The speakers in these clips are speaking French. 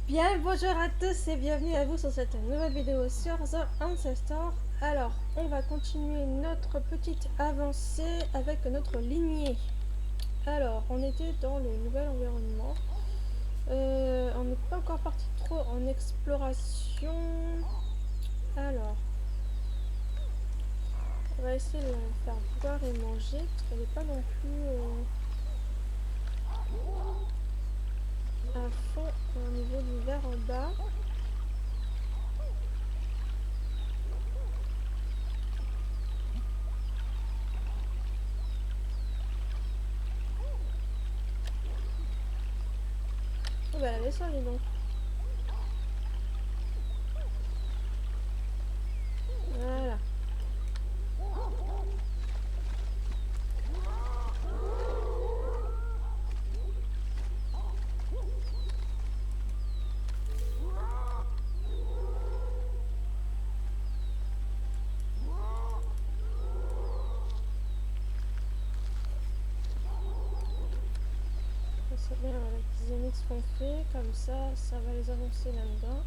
Bien, bonjour à tous et bienvenue à vous sur cette nouvelle vidéo sur The Ancestor. Alors, on va continuer notre petite avancée avec notre lignée. Alors, on était dans le nouvel environnement. On n'est pas encore parti trop en exploration. Alors, on va essayer de la faire boire et manger parce qu'elle n'est pas non plus à fond au niveau du verre en bas. Oh bah la vaisselle, dis donc. Voilà. C'est bien avec les zéniths qu'on fait, comme ça va les avancer là-dedans.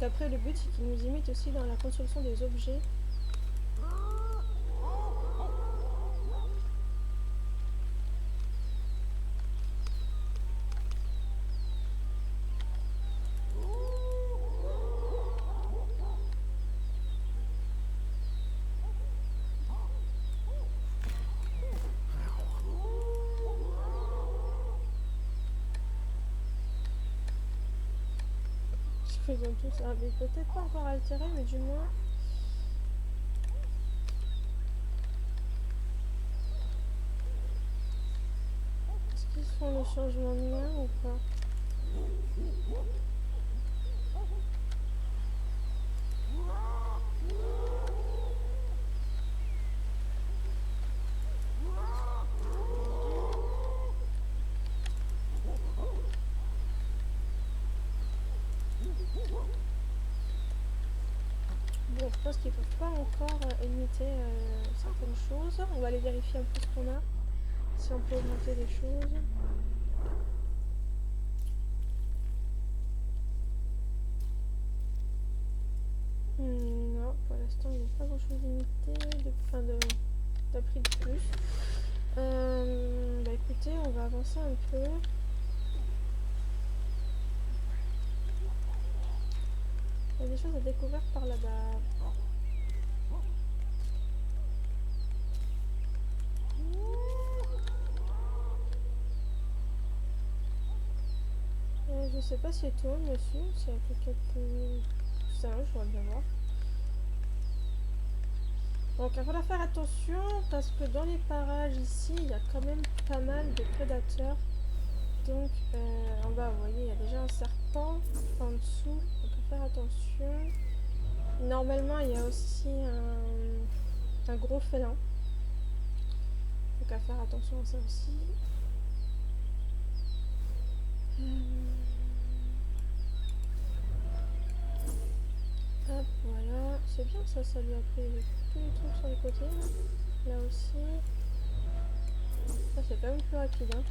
Après le but c'est qu'ils nous imitent aussi dans la construction des objets. Ils ont tous peut-être pas encore altéré, mais du moins. Est-ce qu'ils font le changement de main ou pas? Bon, je pense qu'ils peuvent pas encore imiter certaines choses. On va aller vérifier un peu ce qu'on a. Si on peut augmenter les choses. Non, pour l'instant il n'y a pas grand chose limité, d'appris de plus. Bah écoutez, on va avancer un peu. Il y a des choses à découvrir par là-bas. Je sais pas si elle tourne dessus, si elle fait quelques... Ça, je vois bien voir. Donc il faudra faire attention parce que dans les parages ici, il y a quand même pas mal de prédateurs. Donc en bas, vous voyez, il y a déjà un serpent en dessous, donc à faire attention. Normalement, il y a aussi un gros félin. Donc à faire attention à ça aussi. Hop, voilà. C'est bien ça lui a pris tous les trucs sur les côtés. Là aussi. Ça c'est quand même plus rapide. Hein.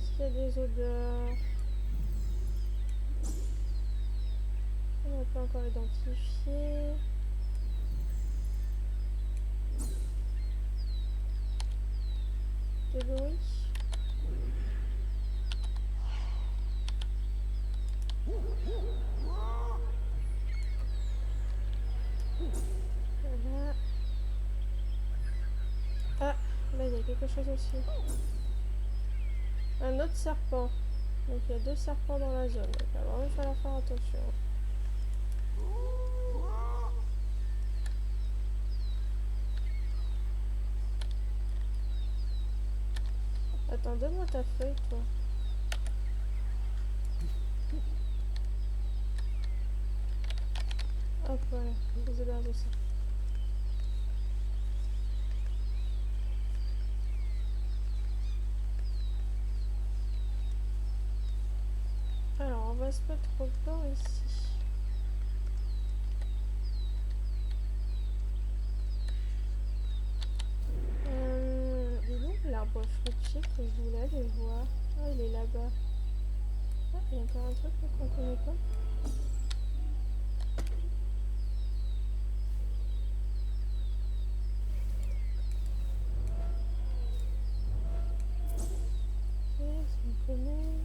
S'il y a des odeurs... On n'a pas encore identifié. Des bruits. Voilà. Ah, là il y a quelque chose aussi. Un autre serpent. Donc il y a 2 serpents dans la zone. Donc il va vraiment falloir faire attention. Attends, donne-moi ta feuille, toi. Hop, voilà. Je vous héberge ça. Alors, on va se mettre au bord ici. Check que je voulais aller voir. Ah, il est là-bas. Ah, il y a encore un truc qu'on connaît pas. Ok, ça on connaît.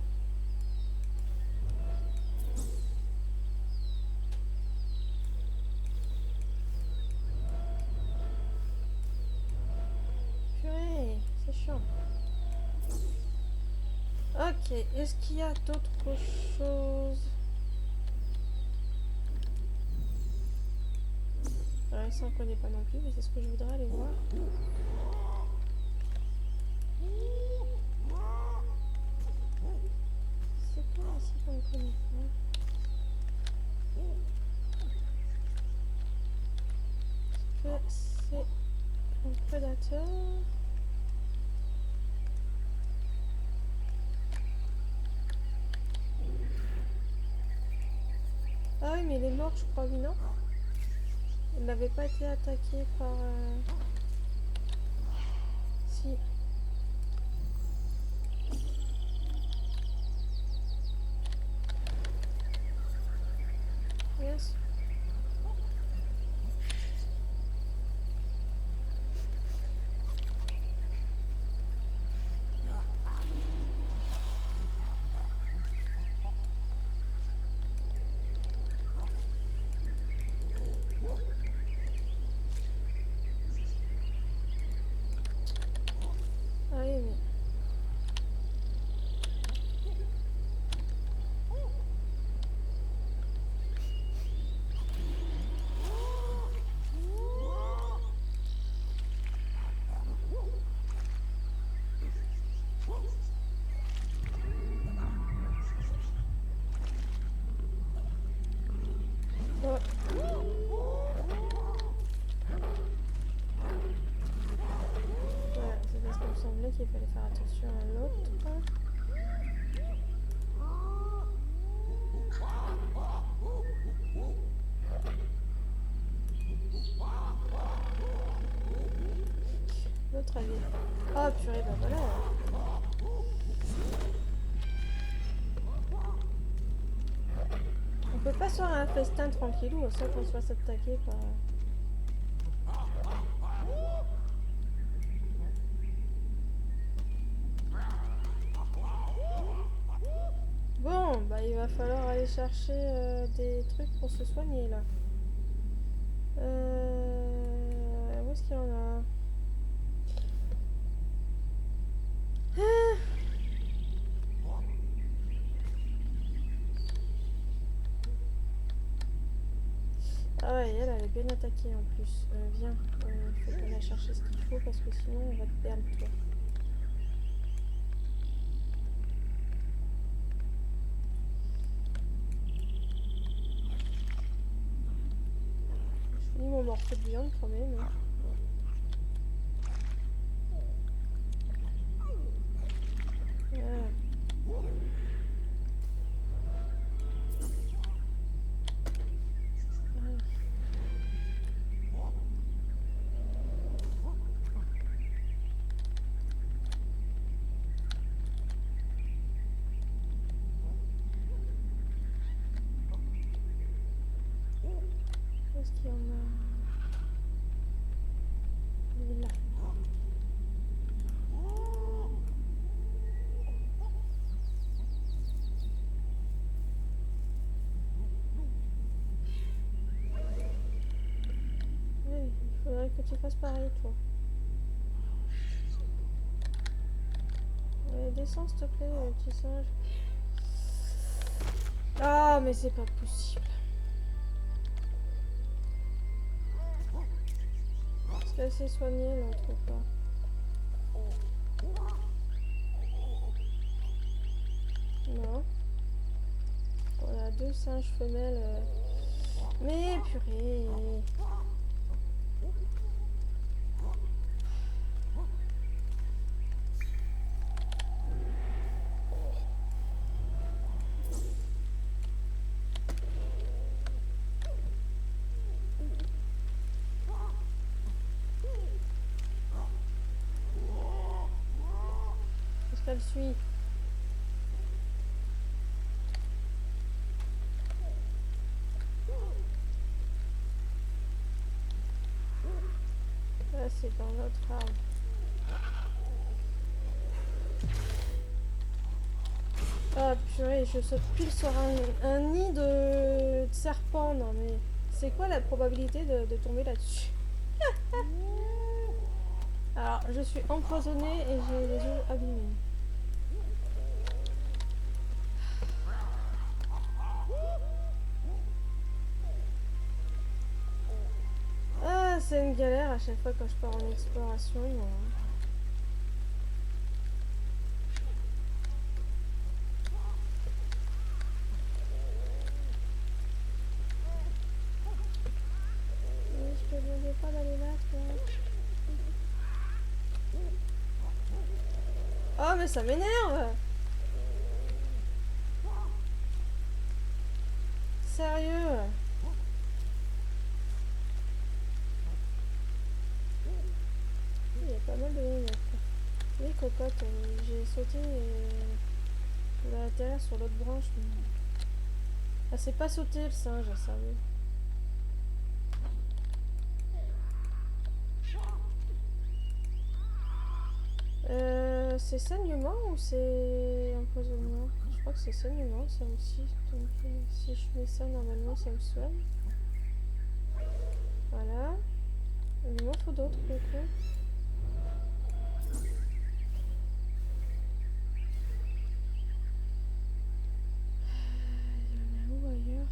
Purée, c'est chiant. Ok, est-ce qu'il y a d'autres choses? Alors, ça on connaît pas non plus, mais c'est ce que je voudrais aller voir. C'est quoi ici qu'on ne connaît pas? Est-ce que c'est un prédateur? Ah oui, mais il est mort, je crois, lui, non? Il n'avait pas été attaqué par... Si. Yes. Ah oui, mais... Oh. Voilà, c'est parce qu'il me semblait qu'il fallait faire attention à l'autre. L'autre avait... Ah purée, bah voilà. On peut pas se faire un festin tranquillou, sans qu'on se fasse attaquer par... Bon, bah il va falloir aller chercher des trucs pour se soigner là. Où est-ce qu'il y en a? Ah ouais, elle est bien attaquée en plus. Viens, il faut qu'on aille chercher ce qu'il faut parce que sinon on va te perdre toi. Je finis mon morceau de viande quand même. Hein. Voilà. Où est-ce qu'il y en a? Il est là. Oui, il faudrait que tu fasses pareil toi. Descends s'il te plaît, petit singe. Ah, mais c'est pas possible. Est-ce qu'elle s'est soignée l'autre ou pas? Non. On a deux singes femelles. Mais purée. le suit. Là, c'est dans l'autre arbre. Ah purée, je saute pile sur un nid de serpents. Non mais c'est quoi la probabilité de tomber là-dessus? Alors, je suis empoisonnée et j'ai les yeux abîmés. Ah, c'est une galère à chaque fois quand je pars en exploration. Je te demandais pas d'aller là, toi. Oh, mais ça m'énerve! Sérieux? Il y a pas mal de monde. Oui, cocotte, j'ai sauté et je vais atterrir sur l'autre branche. Mais... ah, c'est pas sauté le singe, sérieux. C'est saignement ou c'est empoisonnement? Je crois que c'est saignement ça aussi. Donc si je mets ça normalement ça me soigne. Voilà. Il m'en faut d'autres du coup. Il y en a où ailleurs?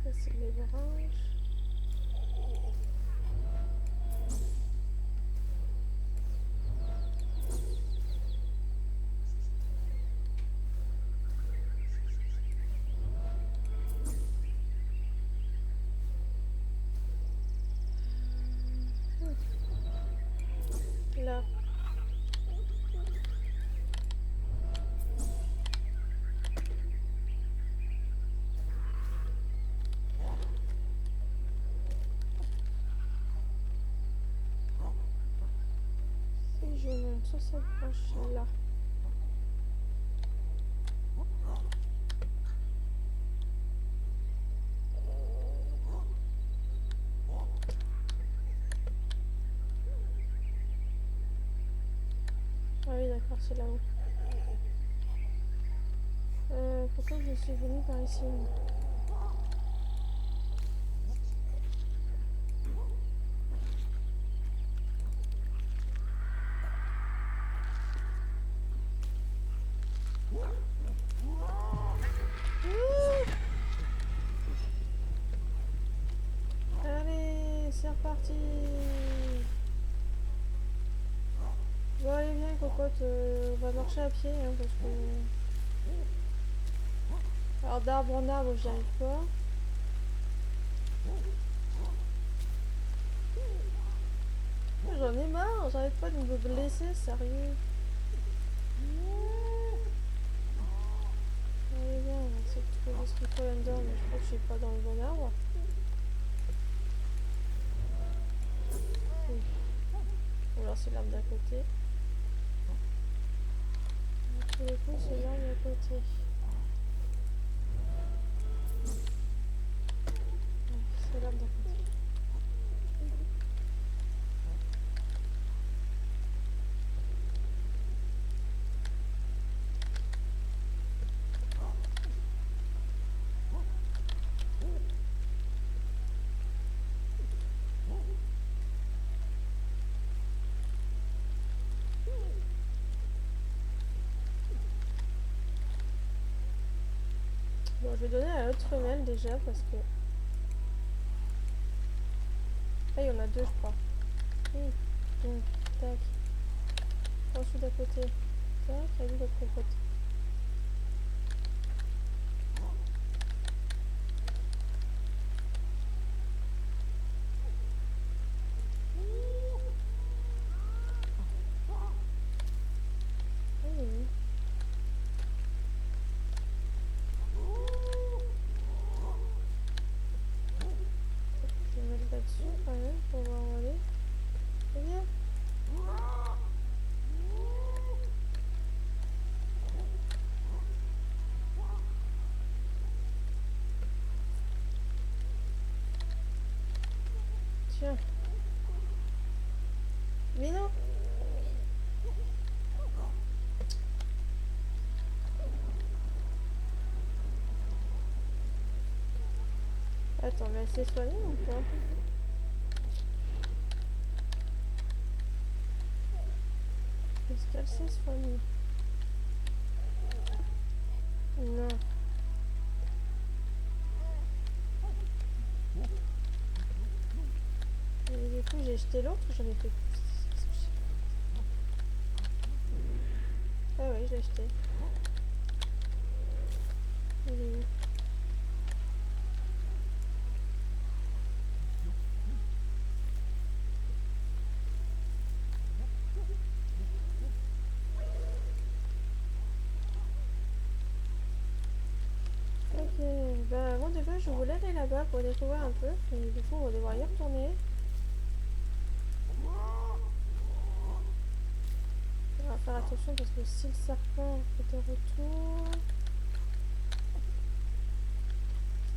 Ça c'est les branches. Là. Si je monte sur cette branche là. Ah oui d'accord, c'est là-haut. Pourquoi je suis venue par ici? Allez, c'est reparti. Bon allez viens cocotte, on va marcher à pied hein, parce que... alors d'arbre en arbre j'y arrive pas. J'en ai marre, j'arrête pas de me blesser, sérieux. Allez viens, on va essayer de trouver ce qu'il faut là-dedans, mais je crois que je suis pas dans le bon arbre. Oui. Ou alors c'est l'arbre d'à côté. Pour le coup c'est l'arbre d'à côté. Ouais, c'est l'arbre d'à côté. Bon, je vais donner à l'autre femelle déjà parce que... ah, il y en a deux, je crois. Oui. Donc, tac. Oh, je suis d'à côté. Tac, elle est de l'autre côté. Oui. Je vais mettre là-dessus quand même pour voir où aller. Tiens. Mais non. Attends, mais elle s'est soignée ou pas? Est-ce qu'elle s'est soignée? Non. Et du coup, j'ai jeté l'autre, j'en ai fait. Ah oui, je l'ai jeté. Il est où? Ok, bah avant de faire, je voulais aller là-bas pour découvrir un peu. Et du coup, on va devoir y retourner. On va faire attention parce que si le serpent est de retour,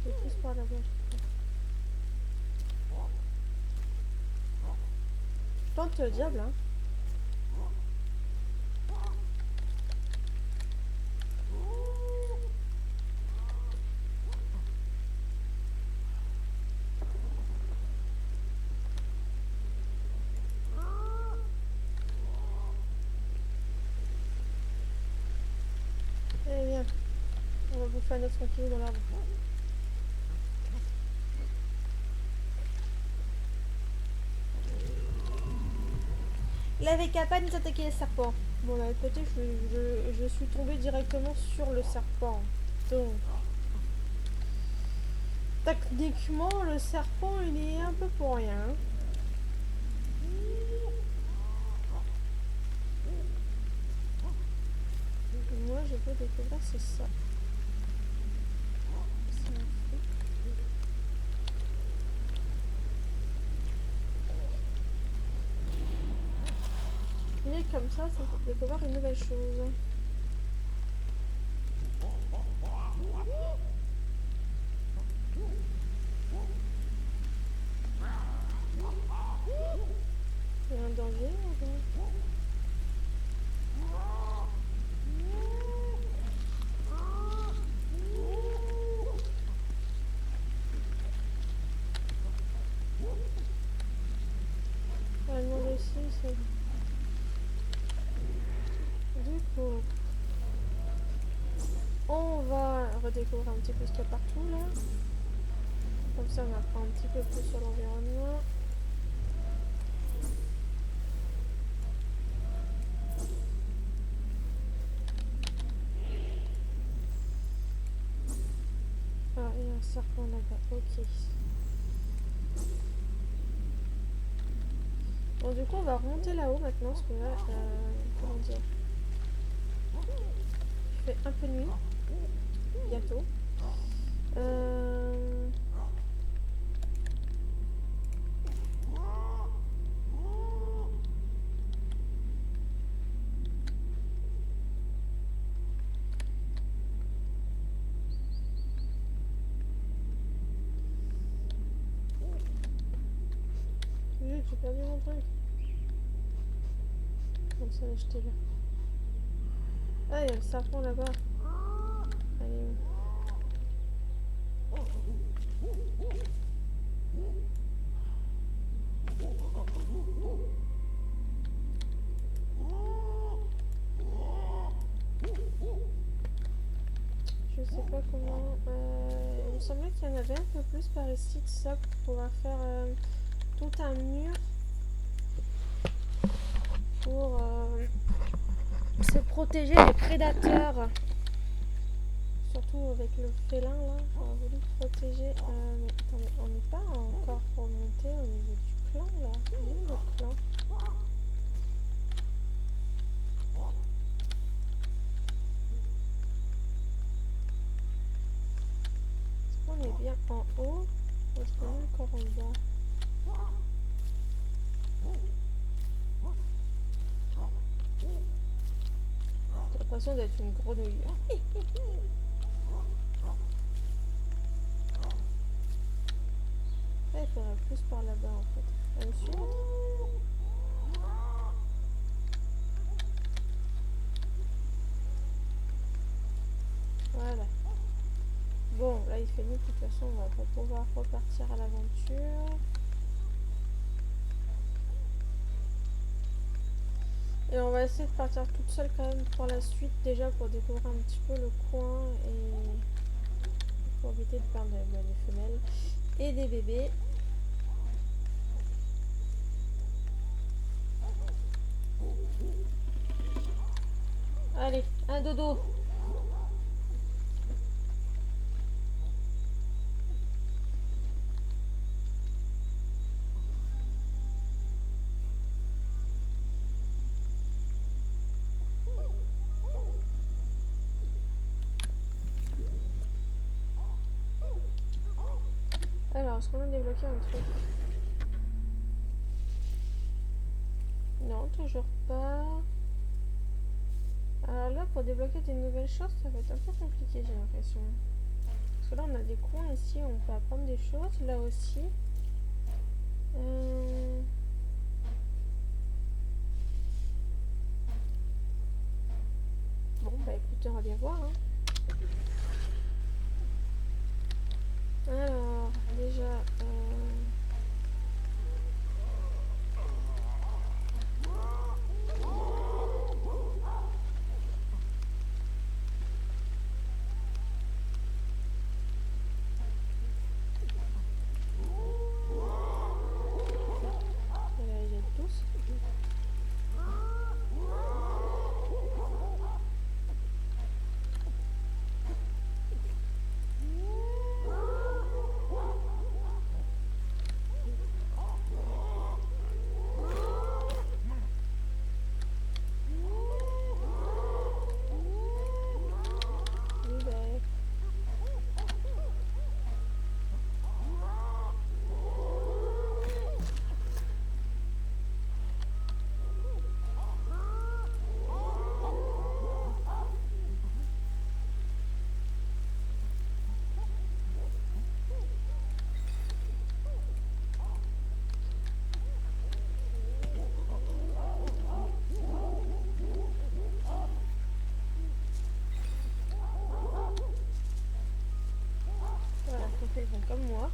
je vais plus par là-bas. Plante diable, hein. Eh bien, on va bouffer un autre tranquille dans l'arbre. Il avait qu'à pas nous attaquer les serpents. Bon, d'un autre côté, je suis tombée directement sur le serpent. Donc, techniquement, le serpent, il est un peu pour rien. Moi, je peux découvrir, c'est ça. C'est un fruit. Mais comme ça peut découvrir une nouvelle chose. Il y a un danger ou pas? On va demander ici, c'est... Du coup, on va redécouvrir un petit peu ce qu'il y a partout là. Comme ça, on apprend un petit peu plus sur l'environnement. Ah, il y a un serpent là-bas, ok. Bon, du coup, on va remonter là-haut maintenant, parce que là, comment dire, il fait un peu nuit, bientôt. J'ai perdu mon truc. Comme ça, l'acheter là. Ah, il y a le serpent là-bas. Allez. Je sais pas comment. Il me semblait qu'il y en avait un peu plus par ici que ça pour pouvoir faire tout un mur pour se protéger des prédateurs. Surtout avec le félin là, j'aurais voulu protéger. Mais attendez, on n'est pas encore remonté au niveau du clan là. Il est où le clan? Est-ce qu'on est bien en haut ou est-ce qu'on est encore en bas? J'ai l'impression d'être une grenouille. Il faudrait plus par là-bas en fait. À me suivre? Voilà. Bon, là il fait nuit, de toute façon on va pas pouvoir repartir à l'aventure. Et on va essayer de partir toute seule quand même pour la suite, déjà pour découvrir un petit peu le coin et pour éviter de perdre des femelles et des bébés. Allez, un dodo. Alors, est-ce qu'on a débloqué un truc? Non, toujours pas. Alors là, pour débloquer des nouvelles choses, ça va être un peu compliqué, j'ai l'impression. Parce que là, on a des coins ici, on peut apprendre des choses. Là aussi. Bon, bah écoutez, on va bien voir. Hein. Alors, déjà... il y a 12. Voilà, donc ils vont comme moi.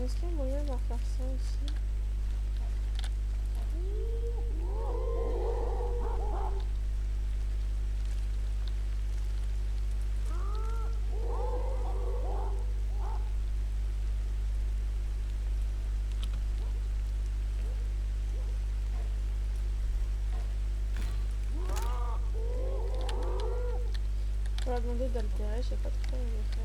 Est-ce qu'il y a moyen de faire ça aussi? On va demander d'altérer, je sais pas trop comment on va faire.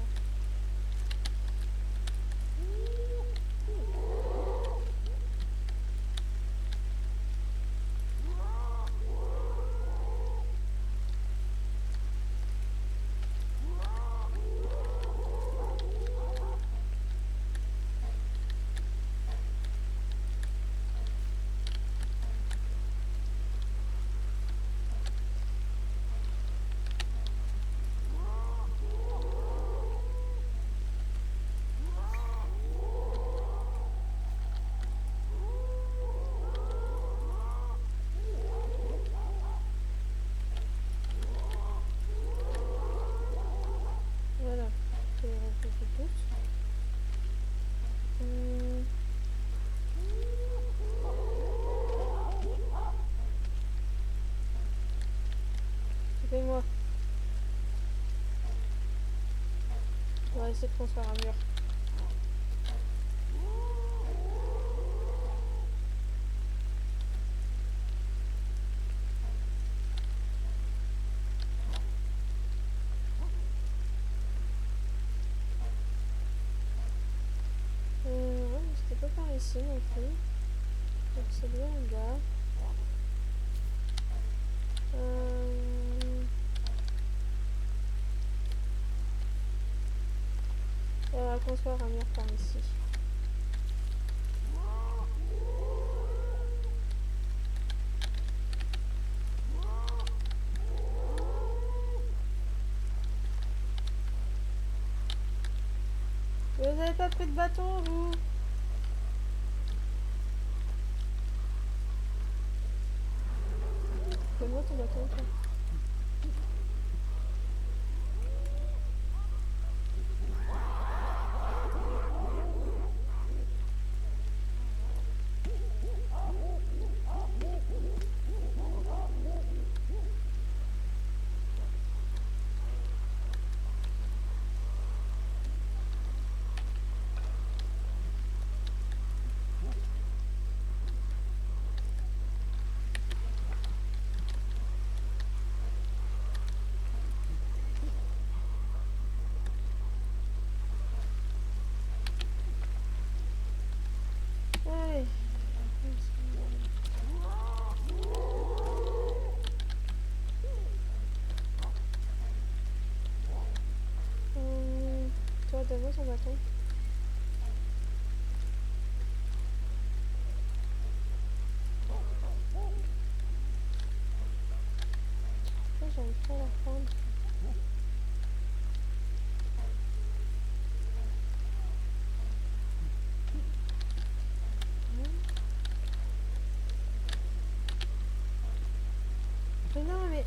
Voilà, c'est tout. Fais-moi. On va essayer de construire un mur. Ouais, c'était pas par ici non plus. Donc c'est bien en bas. On va construire un mur par ici. Vous avez pas pris de bâton, vous? Donne-moi ton bâton, toi. Allez. Toi, donne-moi ton bâton. Pourquoi j'arrive pas à la prendre? Mais non, mais...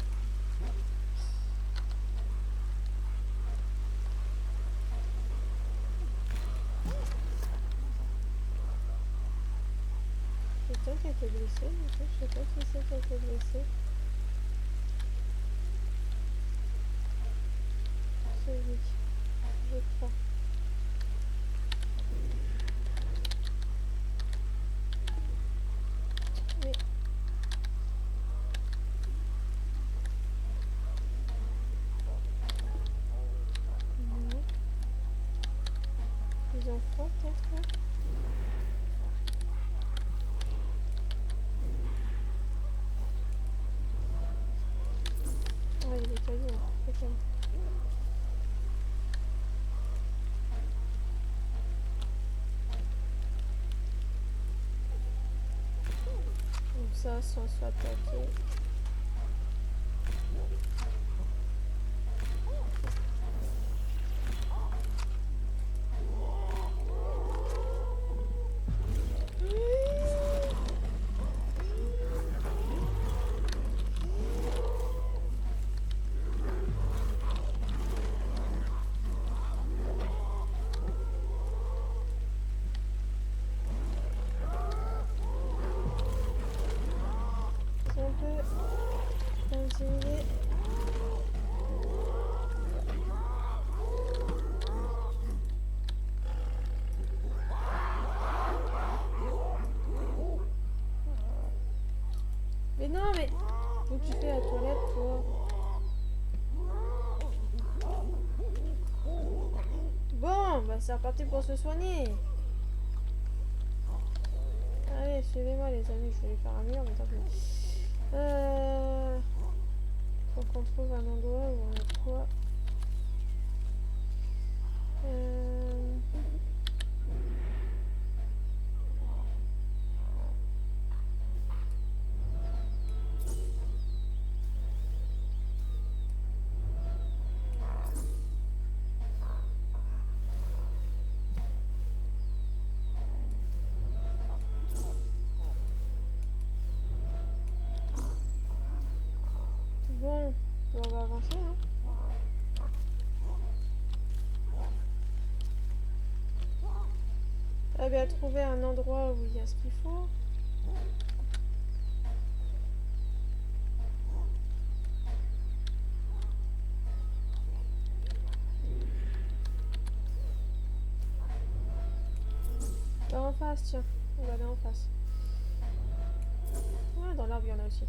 C'est toi qui a été blessé, du coup, je sais pas qui c'est qui a été blessé. C'est lui. Je crois. Mais... Non. Ils ont froid, peut-être, là? Ouais, il est caillou, hein. C'est calme. Donc ça, sans se attaquer. C'est un peu intimidé. Mais non, mais... Où tu fais la toilette, toi? Bon, bah c'est reparti pour se soigner. Allez, suivez-moi les amis, je vais lui faire un mur, mais tant pis. Faut qu'on trouve un endroit où on a quoi. Bon, on va avancer, hein. Ah bien, trouver un endroit où il y a ce qu'il faut. Là en face, tiens. On va aller en face. Ouais, dans l'arbre, il y en a aussi.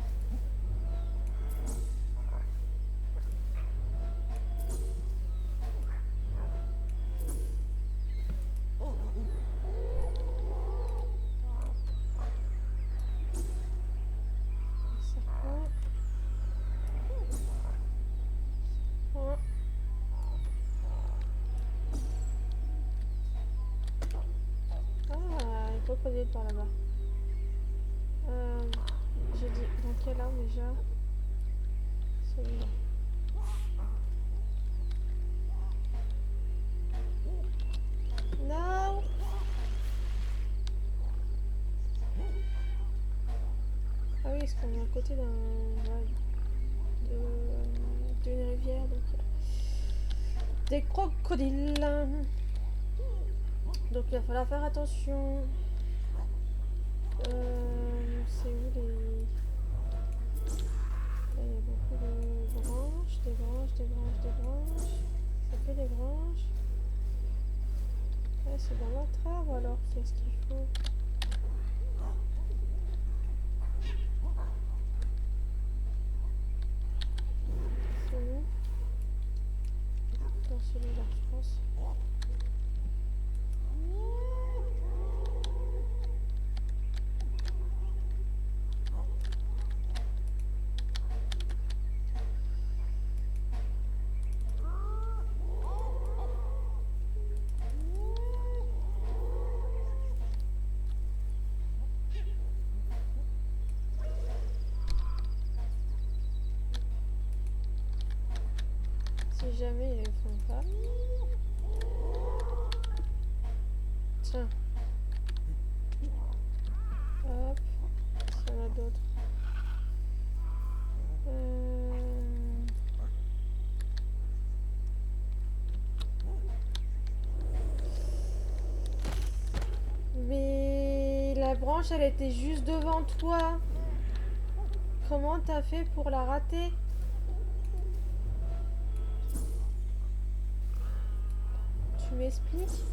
Creuser par là-bas. J'ai dit dans quel arbre déjà? Celui-là. Non. Ah oui, parce qu'on est à côté d'une rivière, donc des crocodiles. Donc il va falloir faire attention. C'est où les... Là, il y a beaucoup de branches, des branches, des branches, des branches. Ça fait des branches. Là, c'est dans l'entrave alors, qu'est-ce qu'il faut? C'est où? Dans celui-là, je pense. Si jamais ils le font pas. Tiens. Hop. S'il y en a d'autres. Mais la branche, elle était juste devant toi. Comment t'as fait pour la rater? Tu m'expliques?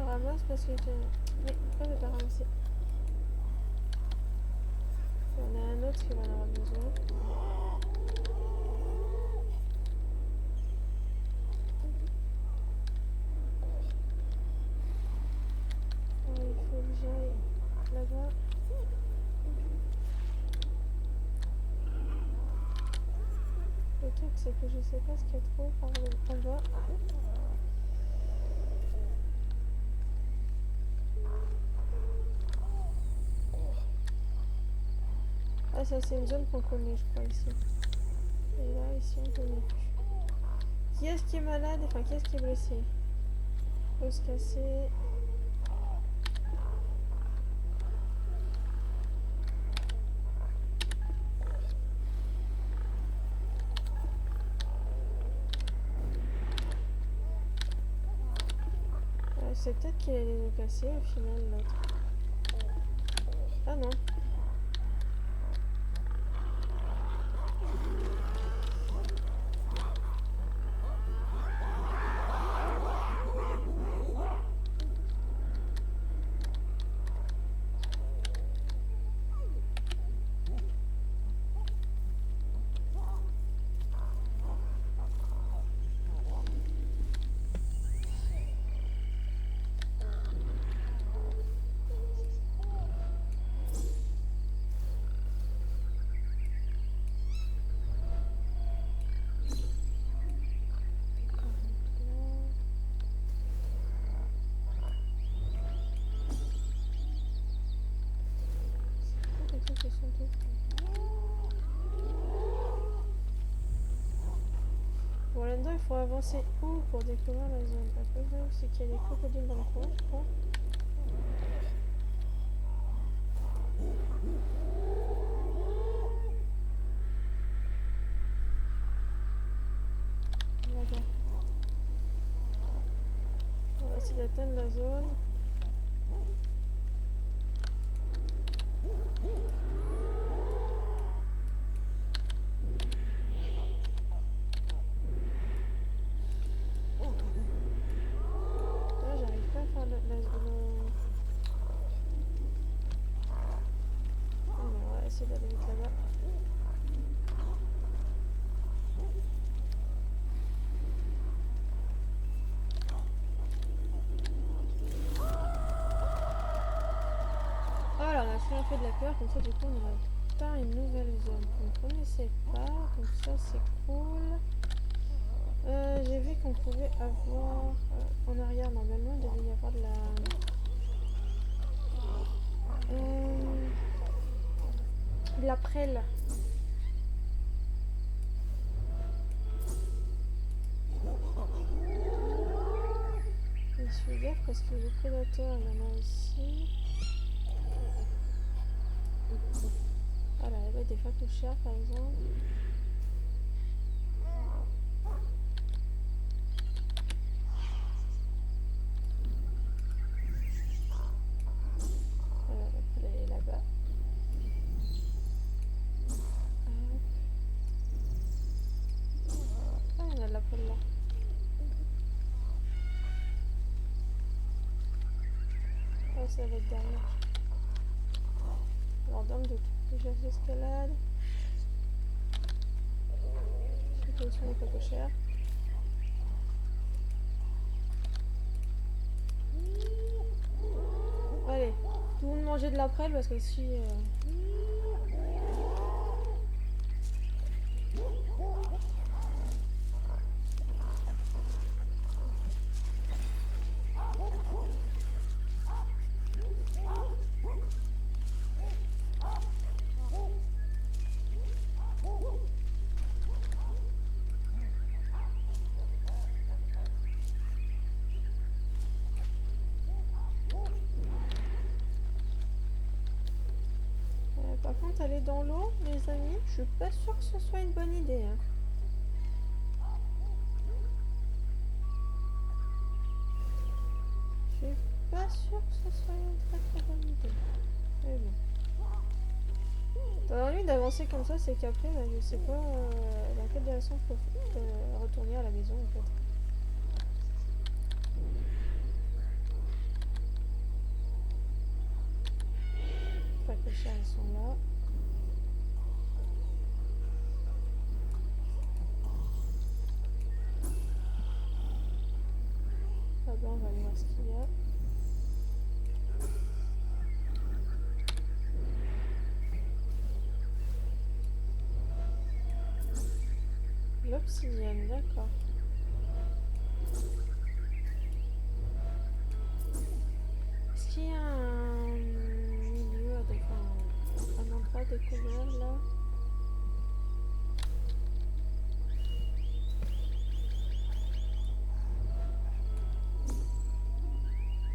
Ramasse parce que mais pourquoi ne pas ramasser? Il y en a un autre qui va en avoir besoin. Il faut que j'aille là-bas. Le truc c'est que je sais pas ce qu'il y a trop par là-bas. Ah ça c'est une zone qu'on connaît je crois ici. Et là ici on connaît plus. Qui est-ce qui est malade? Enfin qui est-ce qui est blessé? Faut se casser. C'est peut-être qu'il allait nous casser au final l'autre. Ah non. trucs qui sont tout. Bon, là-dedans, il faut avancer où pour découvrir la zone? La problème, c'est qu'il y a des crocodiles dans le coin, je crois. Voilà. On va essayer d'atteindre la zone. Là, j'arrive pas à faire on va essayer d'aller vite là-bas. Voilà, on a fait un peu de la peur, comme ça du coup on a atteint une nouvelle zone qu'on ne connaissait pas, donc ça c'est cool. J'ai vu qu'on pouvait avoir en arrière, normalement il devait y avoir de la prêle. Je suis gaffe parce que les prédateurs, il y en a ici. Voilà, il y avait des fatouchères par exemple. Voilà, la prêle elle est là-bas. Ah, on a de la prêle là. Ah, ça va être derrière. Alors dans le doute, déjà j'escalade. Je suis positionné les fatouchères. Allez, tout le monde manger de la prêle parce que si... par contre, aller dans l'eau, les amis, je suis pas sûre que ce soit une bonne idée. Hein. Je suis pas sûre que ce soit une très très bonne idée. Mais bon. T'as envie d'avancer comme ça, c'est qu'après, là, je sais pas dans quelle direction faut retourner à la maison en fait. Enfin, que les chiens ils sont là. Là-bas, on va aller voir ce qu'il y a. L'obsidienne, d'accord. Est-ce qu'il y a un milieu avec un endroit découvert là?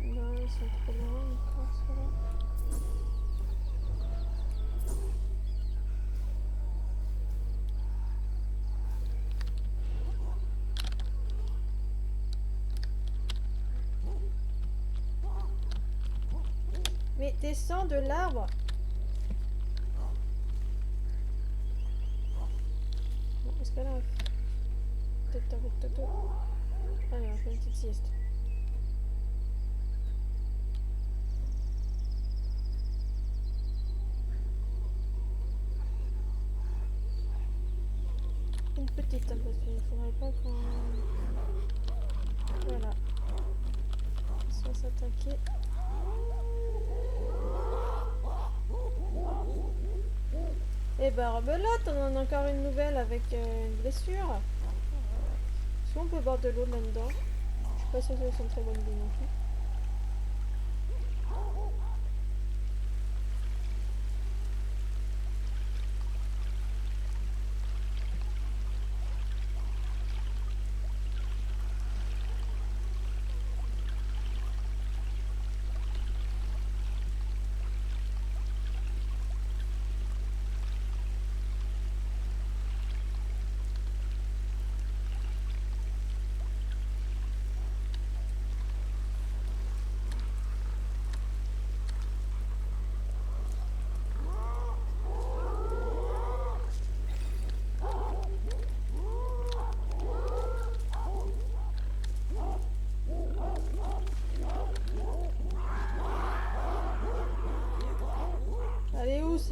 Non, ils sont trop loin encore, ceux-là. Mais descends de l'arbre. Bon, est-ce qu'elle a peut-être avec Toto? Allez, on fait une petite sieste. Une petite, hein, parce qu'il ne faudrait pas qu'on... Voilà. Soit s'attaquer. Et ben rebelote, on en a encore une nouvelle avec une blessure. Soit on peut boire de l'eau là-dedans. Je suis pas sûre que ce soit une très bonne idée non plus.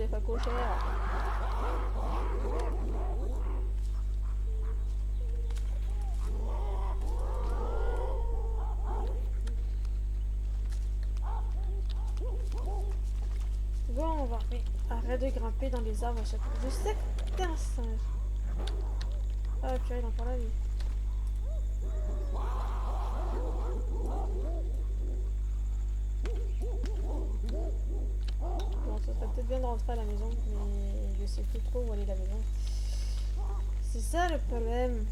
des facochères. Bon, on va... Mais arrête de grimper dans les arbres à chaque fois. Je sais que t'es un singe. Ah, purée, il a encore la vie. Bon, ça serait peut-être bien de rentrer à la maison, mais je sais plus trop où aller la maison. C'est ça le problème.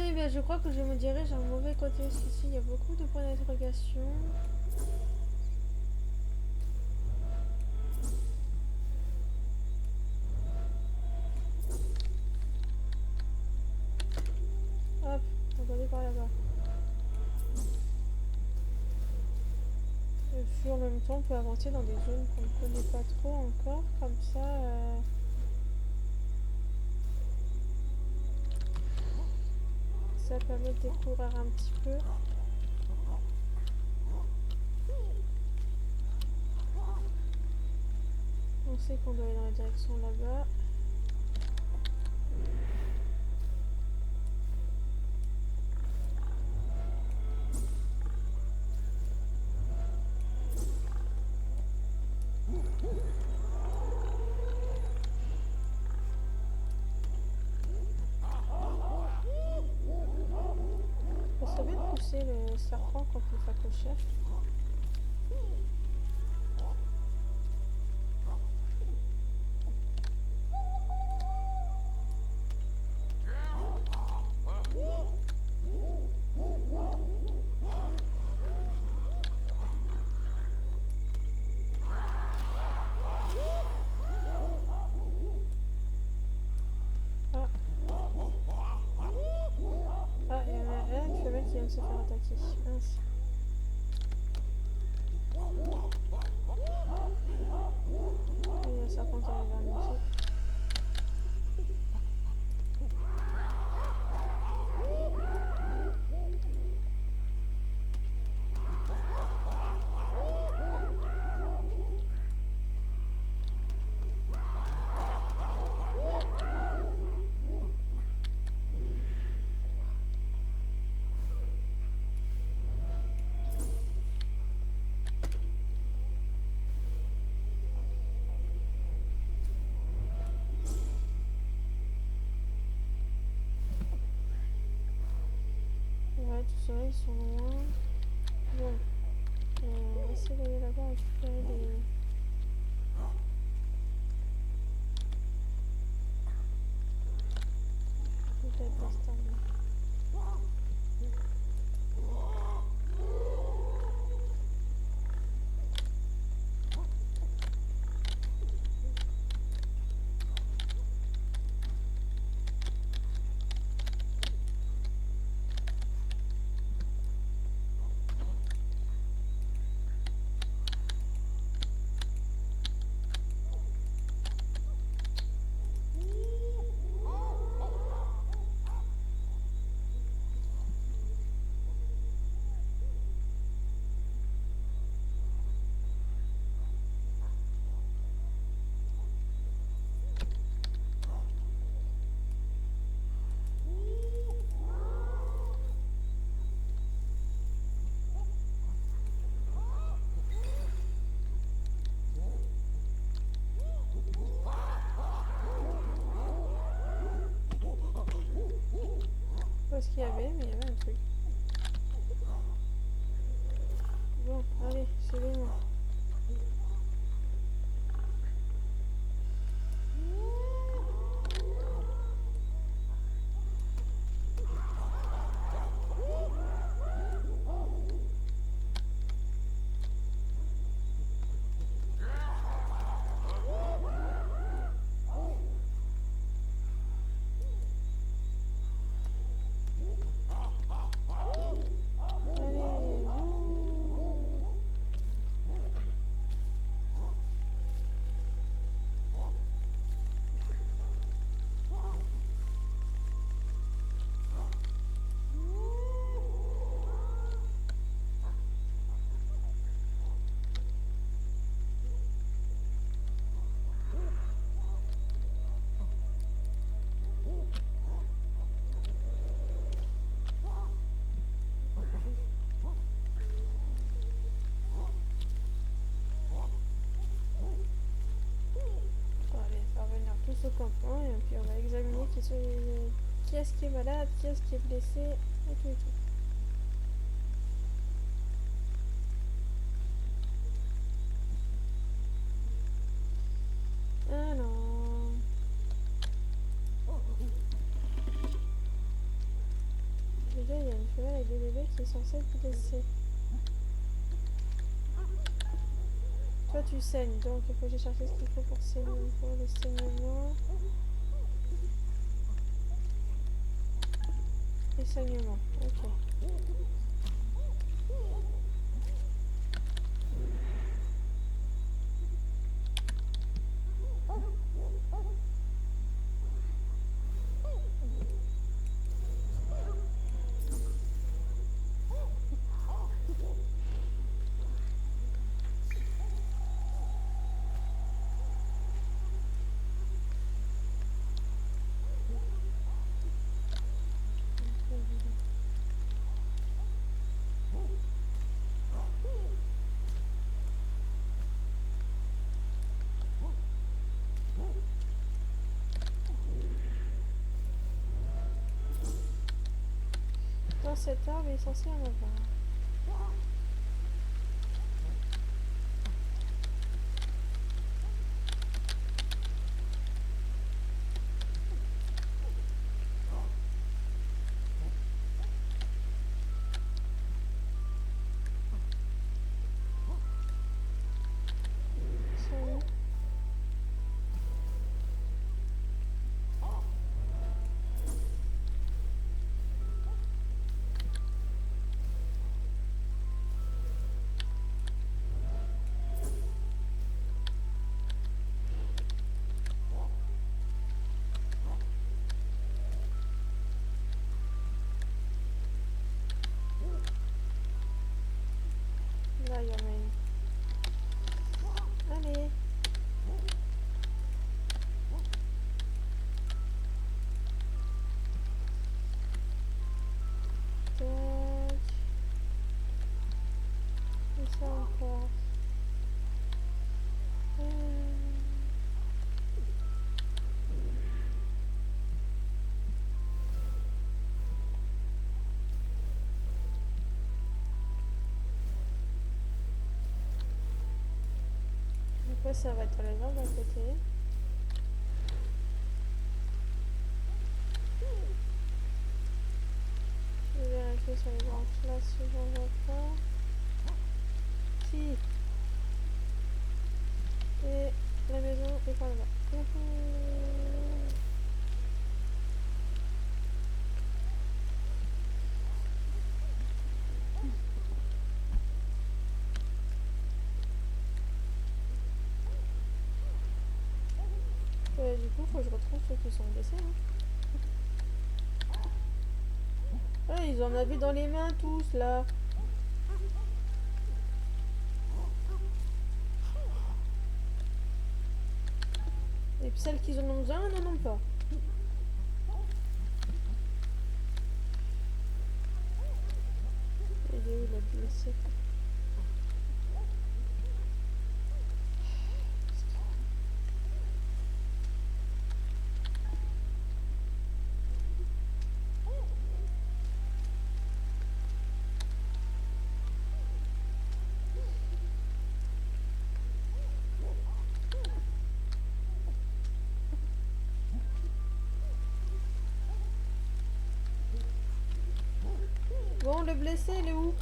Eh bien, je crois que je me dirige un mauvais côté. Ici, il y a beaucoup de points d'interrogation. Hop, on va aller par là-bas. Et puis en même temps, on peut avancer dans des zones qu'on ne connaît pas trop encore. Comme ça, ça permet de découvrir un petit peu. On sait qu'on doit aller dans la direction là-bas. Ça serait bien de pousser le serpent contre le facochère. Ah, il y en a un cheval qui vient de se faire attaquer. Mince. Il y a un serpent qui arrive vers nous aussi. Ouais, tout ça, ils sont loin. Bon, on va essayer d'aller là-bas récupérer des... Peut-être d'installer. Pas ce qu'il y avait, mais il y avait un truc. Bon, allez, c'est bon. tous au campement et puis on va examiner qui est-ce qui est malade, qui est-ce qui est blessé et tout et tout. Alors... Déjà il y a une femelle avec des bébés qui est censée être blessée. Toi tu saignes, donc il faut que j'ai cherché ce qu'il faut pour le saignement. Et saignement, ok. Dans cet arbre, il est censé y en avoir. Ils sont où? Là, il y en a une. Allez. Tac. Et ça encore. Après, ça va être les arbres à côté. Je vais vérifier sur les branches là si j'en vois pas. Si. Et la maison est par là-bas. Du coup, faut que je retrouve ceux qui sont blessés. Hein. Ah, ils en avaient dans les mains tous là. Et puis celles qui en ont besoin n'en ont pas. Il est où la blessée? Bon, le blessé, il est où?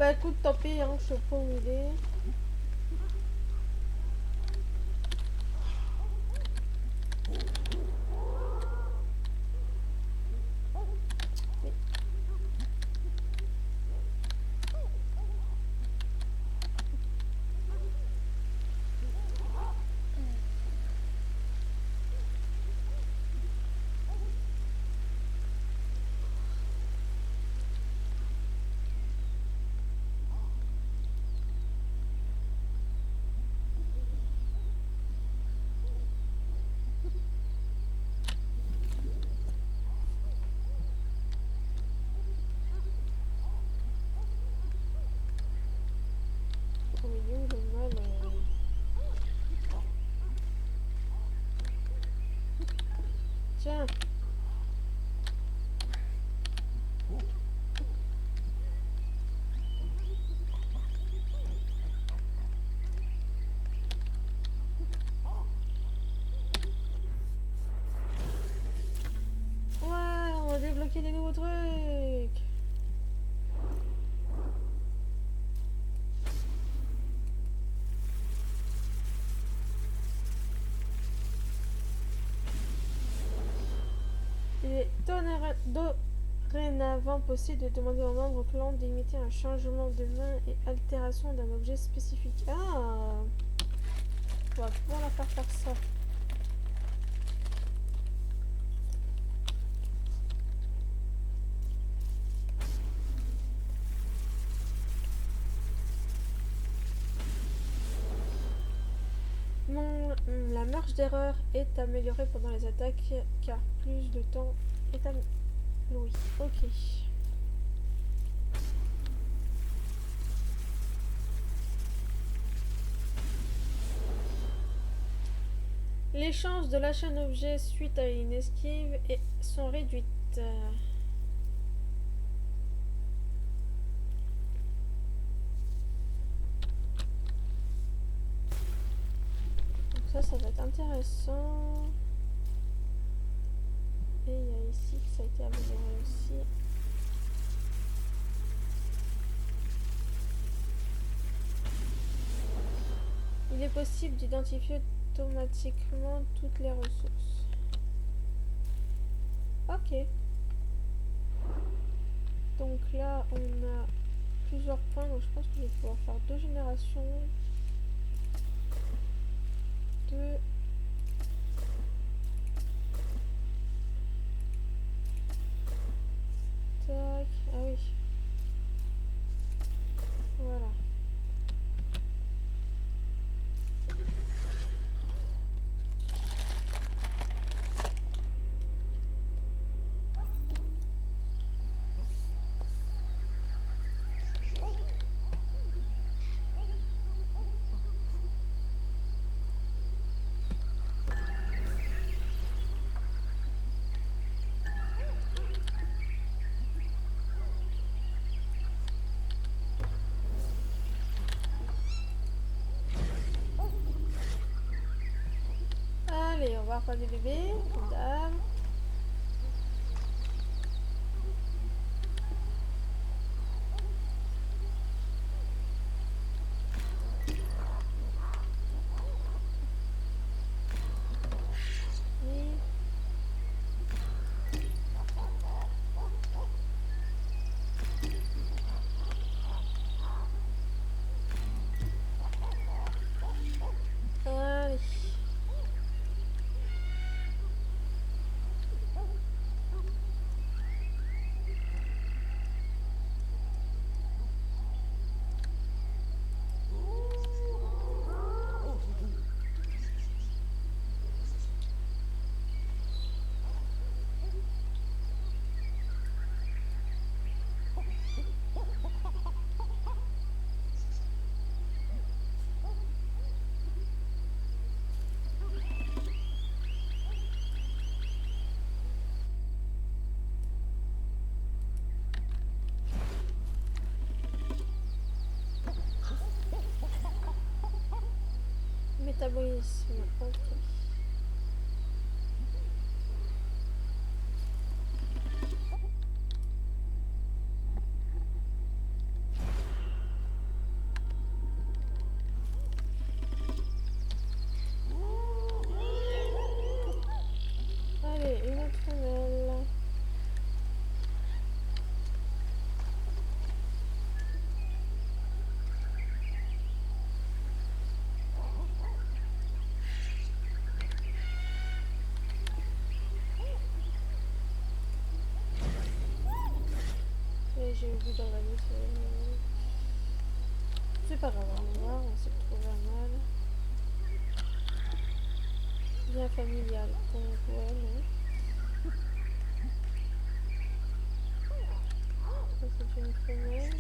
Bah écoute, tant pis, hein, je sais pas où il est. Mais... Oh, il est où le mal Tiens. Ouais, on a débloqué des nouveaux trucs. Il est dorénavant possible de demander aux membres clan d'imiter un changement de main et altération d'un objet spécifique. Ah, on va pouvoir la faire ça. La marge d'erreur est améliorée pendant les attaques car plus de temps est alloué. Ok. Les chances de lâcher un objet suite à une esquive sont réduites. Donc ça va être intéressant. Et il y a ici que ça a été amélioré aussi. Il est possible d'identifier automatiquement toutes les ressources. Ok. Donc là, on a plusieurs points. Donc je pense que je vais pouvoir faire 2 générations. 2. Tac. Ah oui. Voilà. Allez, on va refaire des bébés, comme d'hab. Oui. Allez. Métabolisme, ok. début dans l'année, c'est pas grave, on va voir, on s'est retrouvé un mal. Bien familial, donc ouais, non. Ça c'est une femelle.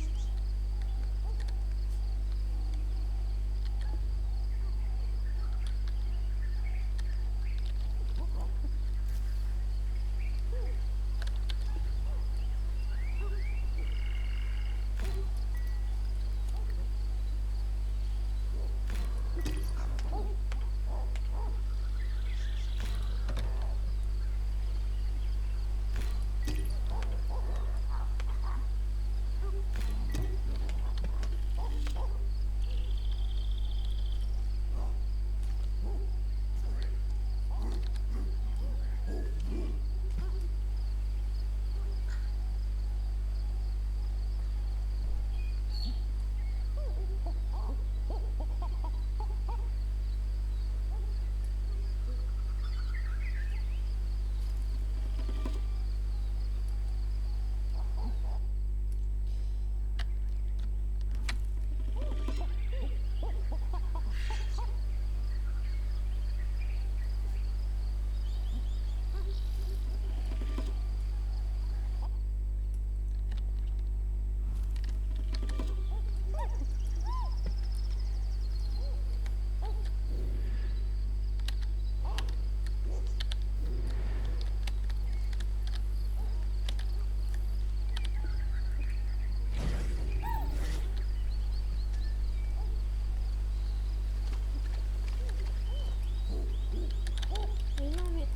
Mais non, mais...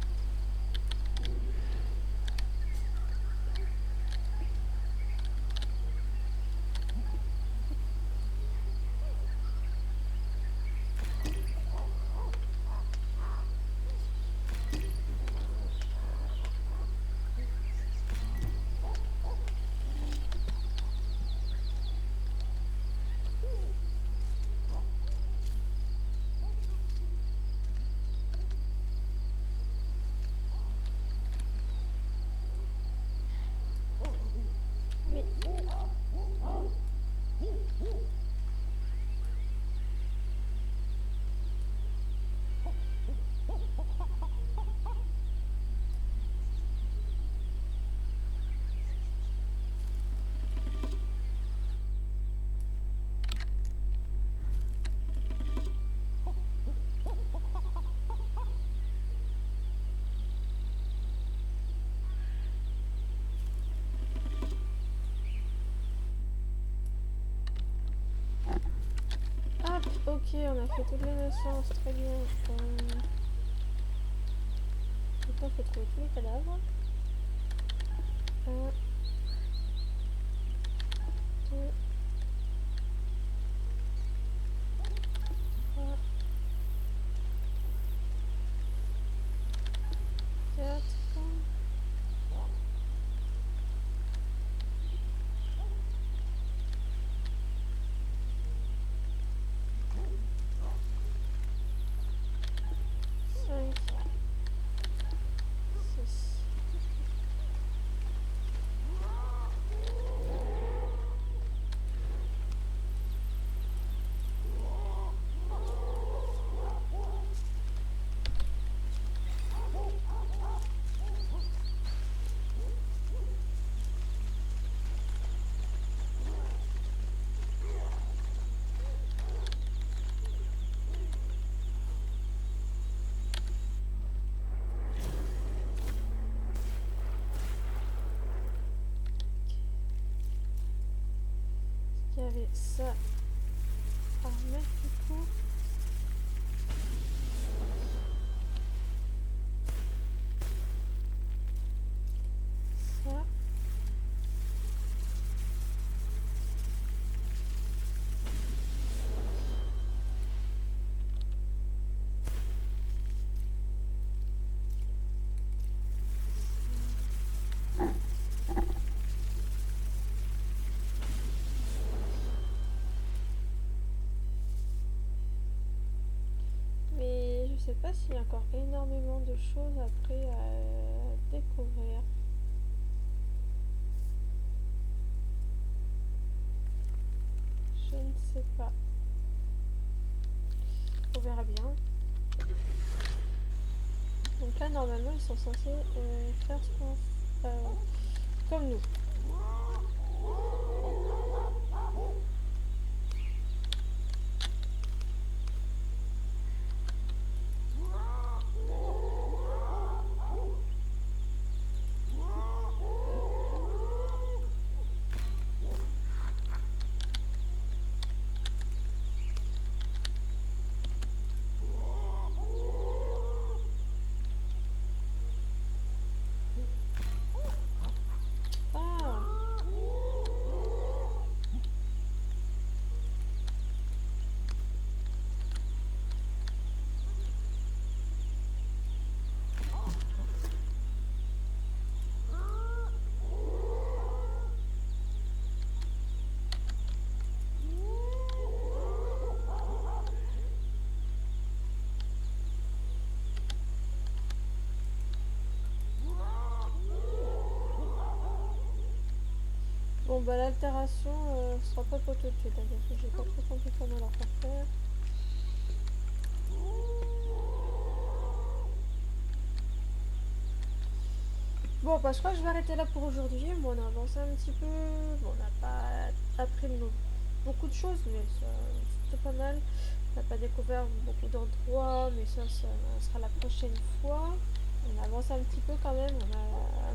Hop, ok, on a fait toutes les naissances, très bien. Maintenant, il faut trouver tous les cadavres. 1, 2, 3, 4, 5, 6. Il y avait ça à remettre du coup. Ça. Mais je sais pas s'il y a encore énormément de choses après à découvrir. sais pas. On verra bien. Donc là, normalement, ils sont censés faire ce qu'on comme nous. Ah! Bon bah l'altération sera pas pour tout de suite, hein, parce que j'ai pas trop compris comment leur faire. Bon bah je crois que je vais arrêter là pour aujourd'hui. Bon, on a avancé un petit peu, bon, on n'a pas appris beaucoup de choses, mais c'était pas mal. On n'a pas découvert beaucoup d'endroits, mais ça sera la prochaine fois. On a avancé un petit peu quand même, on a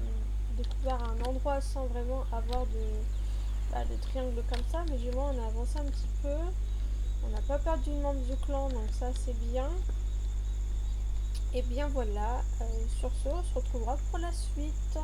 découvert un endroit sans vraiment avoir de triangle comme ça, mais du moins on a avancé un petit peu. On n'a pas perdu une membre du clan, donc ça c'est bien. Et bien voilà, sur ce on se retrouvera pour la suite.